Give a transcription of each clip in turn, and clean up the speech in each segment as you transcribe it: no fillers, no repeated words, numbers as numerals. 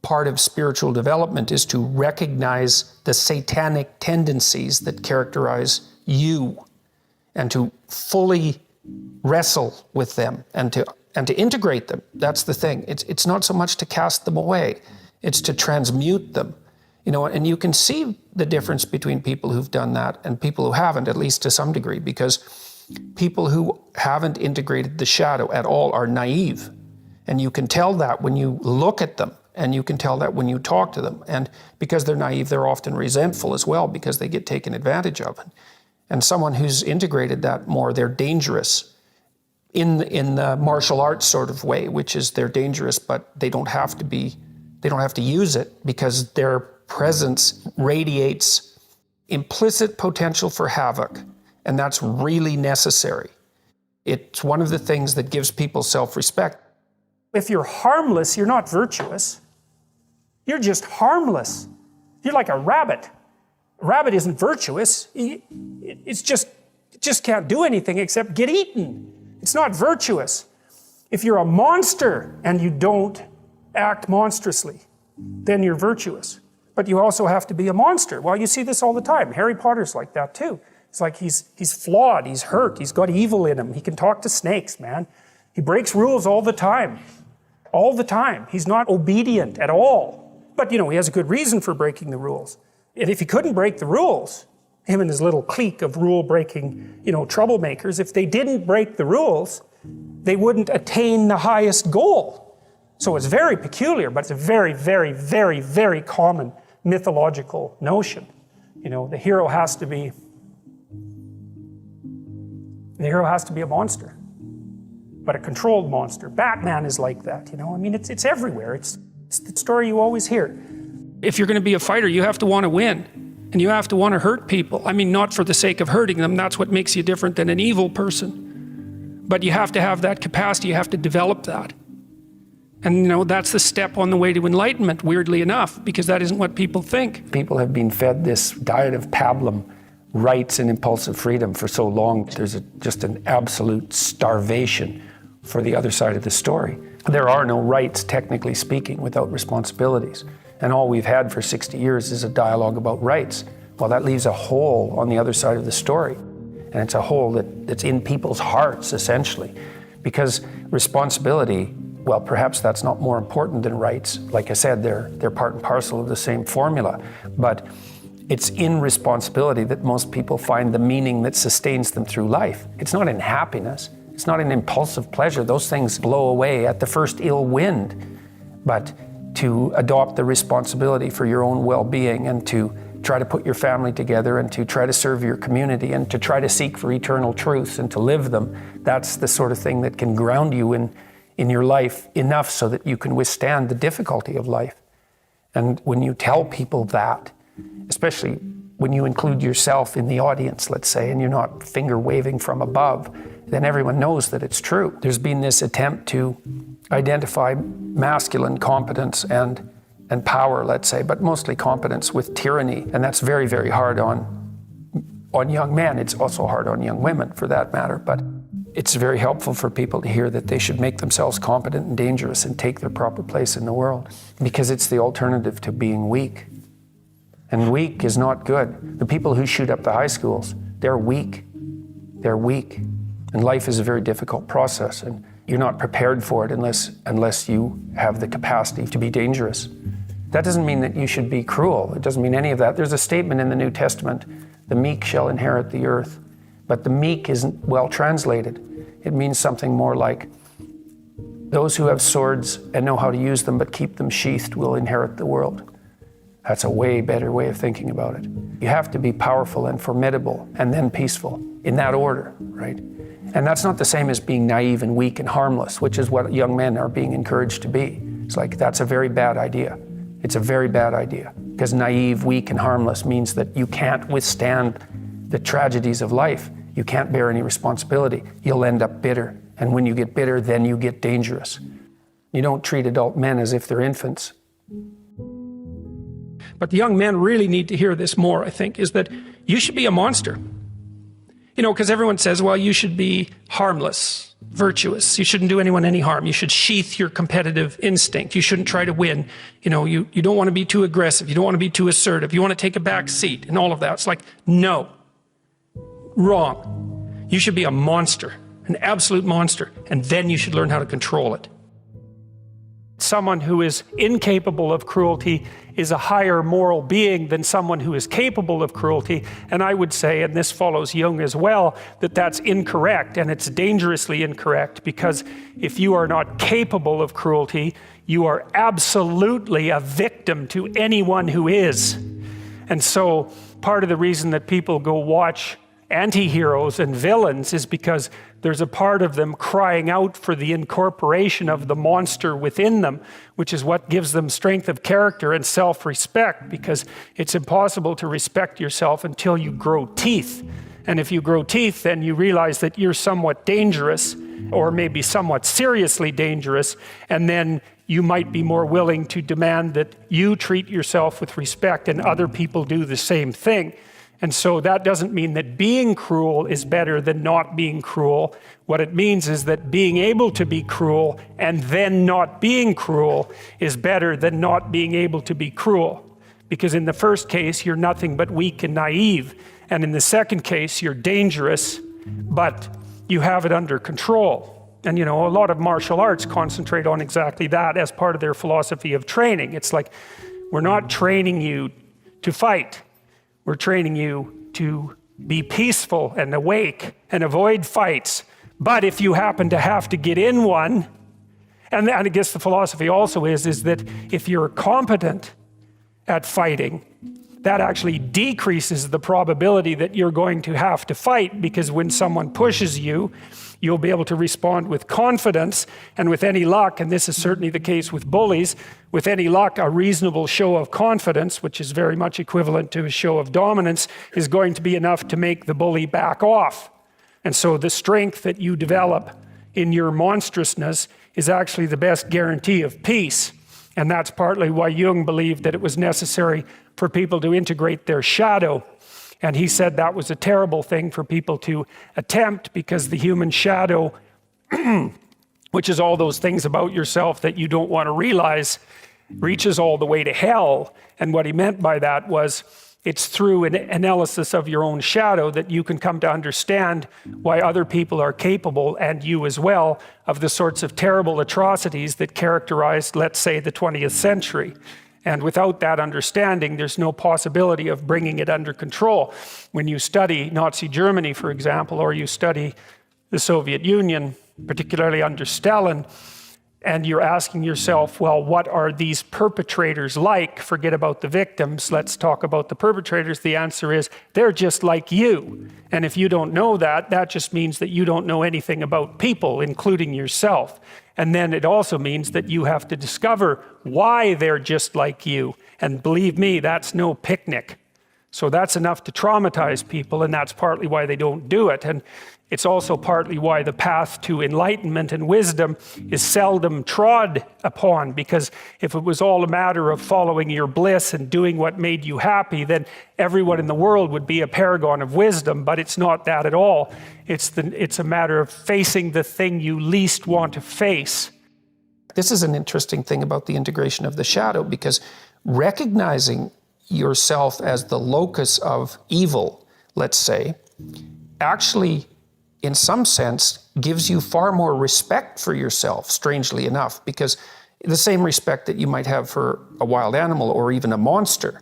part of spiritual development is to recognize the satanic tendencies that characterize you and to fully wrestle with them and to integrate them. That's the thing. It's not so much to cast them away, it's to transmute them. You know, and you can see the difference between people who've done that and people who haven't, at least to some degree, because people who haven't integrated the shadow at all are naive. And you can tell that when you look at them, and you can tell that when you talk to them. And because they're naive, they're often resentful as well because they get taken advantage of. And someone who's integrated that more, they're dangerous in the martial arts sort of way, which is they're dangerous, but they don't have to use it because their presence radiates implicit potential for havoc. And that's really necessary. It's one of the things that gives people self-respect. If you're harmless, you're not virtuous. You're just harmless. You're like a rabbit. A rabbit isn't virtuous. It just can't do anything except get eaten. It's not virtuous. If you're a monster and you don't act monstrously, then you're virtuous. But you also have to be a monster. Well, you see this all the time. Harry Potter's like that too. It's like he's flawed, he's hurt, he's got evil in him. He can talk to snakes, man. He breaks rules all the time. All the time. He's not obedient at all. But, you know, he has a good reason for breaking the rules. And if he couldn't break the rules, him and his little clique of rule-breaking, you know, troublemakers, if they didn't break the rules, they wouldn't attain the highest goal. So it's very peculiar, but it's a very, very, very, very common mythological notion. You know, the hero has to be a monster, but a controlled monster. Batman is like that, you know. I mean, it's everywhere. It's the story you always hear. If you're going to be a fighter, you have to want to win, and you have to want to hurt people. I mean, not for the sake of hurting them. That's what makes you different than an evil person. But you have to have that capacity. You have to develop that. And, you know, that's the step on the way to enlightenment, weirdly enough, because that isn't what people think. People have been fed this diet of pablum, rights and impulsive freedom for so long. There's just an absolute starvation for the other side of the story. There are no rights, technically speaking, without responsibilities. And all we've had for 60 years is a dialogue about rights. Well, that leaves a hole on the other side of the story. And it's a hole that's in people's hearts, essentially. Because responsibility, well, perhaps that's not more important than rights. Like I said, they're part and parcel of the same formula. But it's in responsibility that most people find the meaning that sustains them through life. It's not in happiness. It's not in impulsive pleasure. Those things blow away at the first ill wind. But to adopt the responsibility for your own well-being and to try to put your family together and to try to serve your community and to try to seek for eternal truths and to live them, that's the sort of thing that can ground you in your life enough so that you can withstand the difficulty of life. And when you tell people that, especially when you include yourself in the audience, let's say, and you're not finger waving from above, then everyone knows that it's true. There's been this attempt to identify masculine competence and power, let's say, but mostly competence with tyranny. And that's very, very hard on young men. It's also hard on young women, for that matter. But it's very helpful for people to hear that they should make themselves competent and dangerous and take their proper place in the world, because it's the alternative to being weak. And weak is not good. The people who shoot up the high schools, they're weak. They're weak. And life is a very difficult process, and you're not prepared for it unless you have the capacity to be dangerous. That doesn't mean that you should be cruel. It doesn't mean any of that. There's a statement in the New Testament, the meek shall inherit the earth. But the meek isn't well translated. It means something more like, those who have swords and know how to use them but keep them sheathed will inherit the world. That's a way better way of thinking about it. You have to be powerful and formidable and then peaceful, in that order, right? And that's not the same as being naive and weak and harmless, which is what young men are being encouraged to be. It's like, that's a very bad idea. It's a very bad idea, because naive, weak, and harmless means that you can't withstand the tragedies of life. You can't bear any responsibility. You'll end up bitter. And when you get bitter, then you get dangerous. You don't treat adult men as if they're infants. But the young men really need to hear this more, I think, is that you should be a monster. You know, because everyone says, well, you should be harmless. virtuous. You shouldn't do anyone any harm. You should sheath your competitive instinct. You shouldn't try to win. You know, you don't want to be too aggressive. You don't want to be too assertive. You want to take a back seat and all of that. It's like, no. Wrong. You should be a monster, an absolute monster, and then you should learn how to control it. Someone who is incapable of cruelty is a higher moral being than someone who is capable of cruelty. And I would say, and this follows Jung as well, that that's incorrect, and it's dangerously incorrect, because if you are not capable of cruelty, you are absolutely a victim to anyone who is. And so part of the reason that people go watch anti-heroes and villains is because there's a part of them crying out for the incorporation of the monster within them, which is what gives them strength of character and self-respect, because it's impossible to respect yourself until you grow teeth. And if you grow teeth, then you realize that you're somewhat dangerous, or maybe somewhat seriously dangerous, and then you might be more willing to demand that you treat yourself with respect and other people do the same thing. And so that doesn't mean that being cruel is better than not being cruel. What it means is that being able to be cruel and then not being cruel is better than not being able to be cruel. Because in the first case, you're nothing but weak and naive. And in the second case, you're dangerous, but you have it under control. And you know, a lot of martial arts concentrate on exactly that as part of their philosophy of training. It's like, we're not training you to fight. We're training you to be peaceful and awake and avoid fights. But if you happen to have to get in one, and I guess the philosophy also is that if you're competent at fighting, that actually decreases the probability that you're going to have to fight, because when someone pushes you, you'll be able to respond with confidence, and with any luck, and this is certainly the case with bullies, with any luck, a reasonable show of confidence, which is very much equivalent to a show of dominance, is going to be enough to make the bully back off. And so the strength that you develop in your monstrousness is actually the best guarantee of peace. And that's partly why Jung believed that it was necessary for people to integrate their shadow. And he said that was a terrible thing for people to attempt, because the human shadow, which is all those things about yourself that you don't want to realize, reaches all the way to hell. And what he meant by that was, it's through an analysis of your own shadow that you can come to understand why other people are capable, and you as well, of the sorts of terrible atrocities that characterized, let's say, the 20th century. And without that understanding, there's no possibility of bringing it under control. When you study Nazi Germany, for example, or you study the Soviet Union, particularly under Stalin, and you're asking yourself, well, what are these perpetrators like? Forget about the victims, let's talk about the perpetrators. The answer is, they're just like you. And if you don't know that, that just means that you don't know anything about people, including yourself. And then it also means that you have to discover why they're just like you. And believe me, that's no picnic. So that's enough to traumatize people, and that's partly why they don't do it. And it's also partly why the path to enlightenment and wisdom is seldom trod upon, because if it was all a matter of following your bliss and doing what made you happy, then everyone in the world would be a paragon of wisdom. But it's not that at all. It's a matter of facing the thing you least want to face. This is an interesting thing about the integration of the shadow, because recognizing yourself as the locus of evil, let's say, actually, in some sense, gives you far more respect for yourself, strangely enough, because the same respect that you might have for a wild animal or even a monster.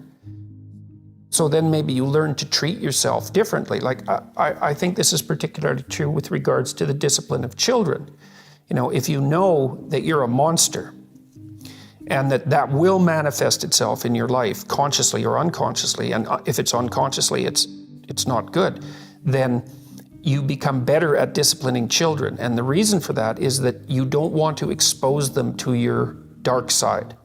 So then maybe you learn to treat yourself differently. Like, I think this is particularly true with regards to the discipline of children. You know, if you know that you're a monster, and that will manifest itself in your life, consciously or unconsciously, and if it's unconsciously, it's not good, then you become better at disciplining children. And the reason for that is that you don't want to expose them to your dark side.